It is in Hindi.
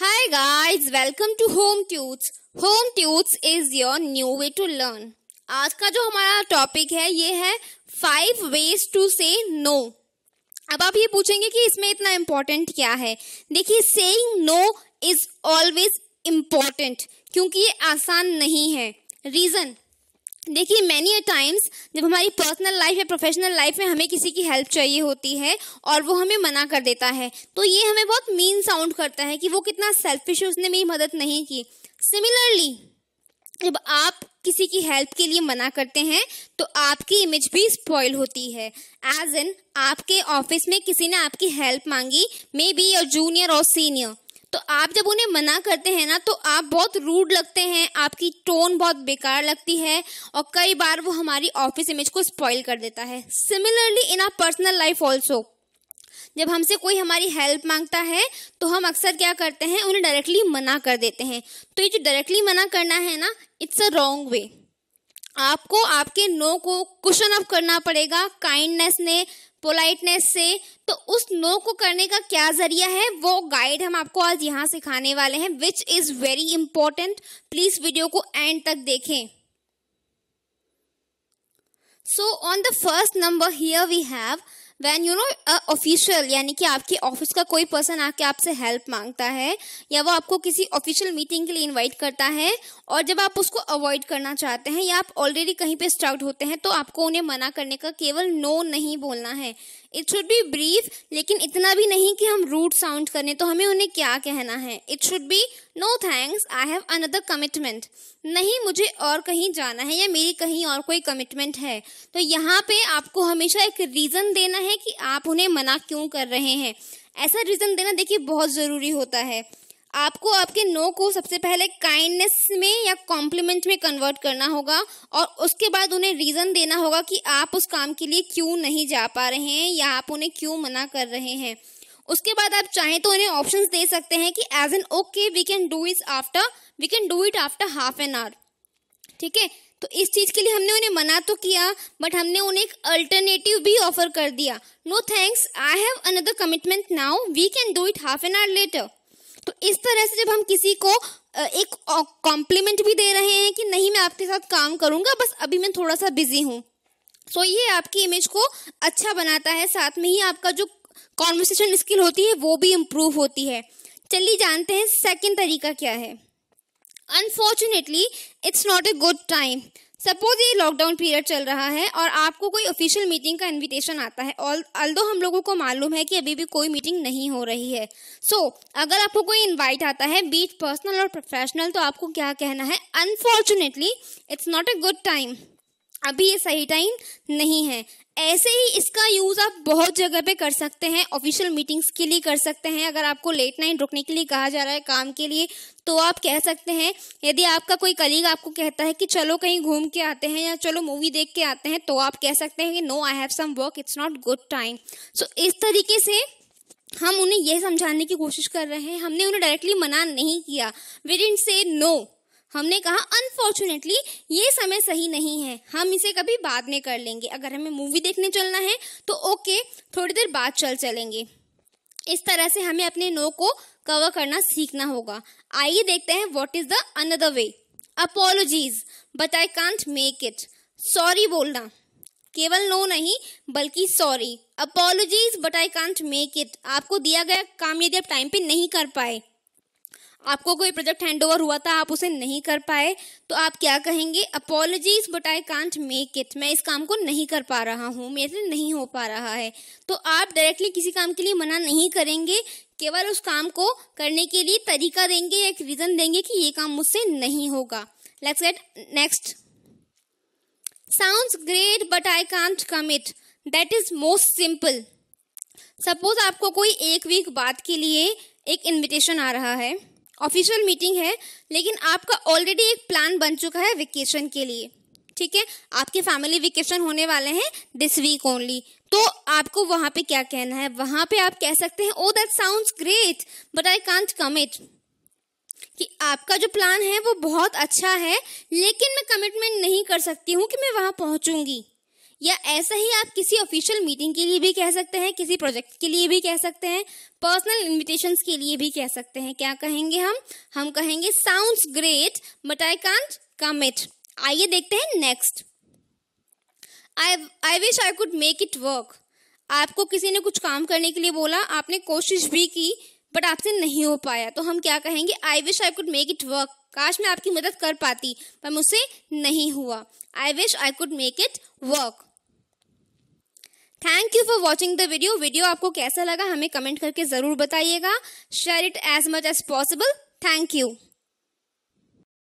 Hi guys, welcome to Home Tunes. Home Tunes is your new way to learn. आज का जो हमारा टॉपिक है ये है 5 ways to say no. अब आप ये पूछेंगे कि इसमें इतना इम्पोर्टेंट क्या है. देखिए, saying no is always important क्योंकि ये आसान नहीं है. रीजन देखिए, मैनी अ टाइम्स जब हमारी पर्सनल लाइफ या प्रोफेशनल लाइफ में हमें किसी की हेल्प चाहिए होती है और वो हमें मना कर देता है तो ये हमें बहुत मीन साउंड करता है कि वो कितना सेल्फिश है, उसने मेरी मदद नहीं की. सिमिलरली जब आप किसी की हेल्प के लिए मना करते हैं तो आपकी इमेज भी स्पॉइल होती है. एज इन आपके ऑफिस में किसी ने आपकी हेल्प मांगी, मे बी योर जूनियर और सीनियर, तो आप जब उन्हें मना करते हैं ना तो आप बहुत रूड लगते हैं, आपकी टोन बहुत बेकार लगती है और कई बार वो हमारी ऑफिस इमेज को स्पॉइल कर देता है. Similarly in our personal life also, जब हमसे कोई हमारी हेल्प मांगता है तो हम अक्सर क्या करते हैं, उन्हें डायरेक्टली मना कर देते हैं. तो ये जो डायरेक्टली मना करना है ना, इट्स अ रॉन्ग वे. आपको आपके नो को कुशन अप करना पड़ेगा काइंडनेस ने, पोलाइटनेस से. तो उस नो को करने का क्या जरिया है वो गाइड हम आपको आज यहाँ सिखाने वाले हैं, which is very important. Please video को एंड तक देखें. So on the first number here we have when you know official, यानी कि आपके ऑफिस का कोई पर्सन आके आपसे हेल्प मांगता है या वो आपको किसी ऑफिशियल मीटिंग के लिए इनवाइट करता है और जब आप उसको अवॉइड करना चाहते हैं या आप ऑलरेडी कहीं पे स्टक्ड होते हैं तो आपको उन्हें मना करने का केवल नो नहीं बोलना है. इट शुड बी ब्रीफ, लेकिन इतना भी नहीं कि हम रूड साउंड करें. तो हमें उन्हें क्या कहना है, it should be no thanks, I have another commitment. नहीं, मुझे और कहीं जाना है या मेरी कहीं और कोई कमिटमेंट है. तो यहाँ पे आपको हमेशा एक रीजन देना है कि आप उन्हें मना क्यों कर रहे हैं. ऐसा रीजन देना देखिए बहुत जरूरी होता है. आपको आपके नो को सबसे पहले काइंडनेस में या कॉम्प्लीमेंट में कन्वर्ट करना होगा और उसके बाद उन्हें रीजन देना होगा कि आप उस काम के लिए क्यों नहीं जा पा रहे हैं या आप उन्हें क्यों मना कर रहे हैं. उसके बाद आप चाहें तो उन्हें ऑप्शंस दे सकते हैं कि as an okay we can do it after half an hour. ठीक है, तो इस चीज के लिए हमने उन्हें मना तो किया बट हमने उन्हें एक अल्टरनेटिव भी ऑफर कर दिया. No thanks, I have another commitment now, we can do it half an hour later. तो इस तरह से जब हम किसी को एक कॉम्प्लीमेंट भी दे रहे हैं कि नहीं मैं आपके साथ काम करूंगा, बस अभी मैं थोड़ा सा बिजी हूँ, तो ये आपकी इमेज को अच्छा बनाता है. साथ में ही आपका जो कॉन्वर्सेशन स्किल होती है वो भी इम्प्रूव होती है. चलिए जानते हैं सेकंड तरीका क्या है. Unfortunately it's not a good time. Suppose ये लॉकडाउन पीरियड चल रहा है और आपको कोई ऑफिशियल मीटिंग का इनविटेशन आता है, ऑल्दो हम लोगों को मालूम है कि अभी भी कोई मीटिंग नहीं हो रही है. सो अगर आपको कोई इनवाइट आता है, बी इट पर्सनल और प्रोफेशनल, तो आपको क्या कहना है, unfortunately it's not a good time. अभी ये सही टाइम नहीं है. ऐसे ही इसका यूज आप बहुत जगह पे कर सकते हैं. ऑफिशियल मीटिंग्स के लिए कर सकते हैं. अगर आपको लेट नाइट रुकने के लिए कहा जा रहा है काम के लिए तो आप कह सकते हैं. यदि आपका कोई कलीग आपको कहता है कि चलो कहीं घूम के आते हैं या चलो मूवी देख के आते हैं तो आप कह सकते हैं कि no, I have some work, it's not good time. So इस तरीके से हम उन्हें यह समझाने की कोशिश कर रहे हैं. हमने उन्हें डायरेक्टली मना नहीं किया, वी डिडंट से नो. हमने कहा अनफॉर्चुनेटली ये समय सही नहीं है, हम इसे कभी बाद में कर लेंगे. अगर हमें मूवी देखने चलना है तो ओके, थोड़ी देर बाद चलेंगे. इस तरह से हमें अपने नो को कवर करना सीखना होगा. आइए देखते हैं what is the another way. Apologies but I can't make it. Sorry बोलना, केवल नो नहीं बल्कि sorry. Apologies but I can't make it. आपको दिया गया काम यदि आप टाइम पे नहीं कर पाए, आपको कोई प्रोजेक्ट हैंड ओवर हुआ था, आप उसे नहीं कर पाए, तो आप क्या कहेंगे, apologies but I can't make it. मैं इस काम को नहीं कर पा रहा हूँ, मेरे से नहीं हो पा रहा है. तो आप डायरेक्टली किसी काम के लिए मना नहीं करेंगे, केवल उस काम को करने के लिए तरीका देंगे या एक रीजन देंगे कि ये काम मुझसे नहीं होगा. Let's get next. Sounds great but I can't commit. That is most simple. Suppose आपको कोई एक वीक बाद के लिए एक इन्विटेशन आ रहा है, ऑफिशियल मीटिंग है, लेकिन आपका ऑलरेडी एक प्लान बन चुका है वेकेशन के लिए. ठीक है, आपके फैमिली वेकेशन होने वाले हैं दिस वीक ओनली. तो आपको वहां पे क्या कहना है, वहां पे आप कह सकते हैं oh that sounds great but I can't commit. कि आपका जो प्लान है वो बहुत अच्छा है लेकिन मैं कमिटमेंट नहीं कर सकती हूँ कि मैं वहां पहुंचूंगी. या ऐसा ही आप किसी ऑफिशियल मीटिंग के लिए भी कह सकते हैं, किसी प्रोजेक्ट के लिए भी कह सकते हैं, पर्सनल इन्विटेशंस के लिए भी कह सकते हैं। क्या कहेंगे हम कहेंगे sounds great but I can't commit. आइए देखते हैं next. I wish I could make it work. आपको किसी ने कुछ काम करने के लिए बोला, आपने कोशिश भी की बट आपसे नहीं हो पाया, तो हम क्या कहेंगे? आई wish I could make it work. काश मैं आपकी मदद कर पाती पर मुझसे नहीं हुआ। I wish I could make it work. Thank you for watching the video आपको कैसा लगा हमें कमेंट करके जरूर बताइएगा। Share it as much as possible. Thank you.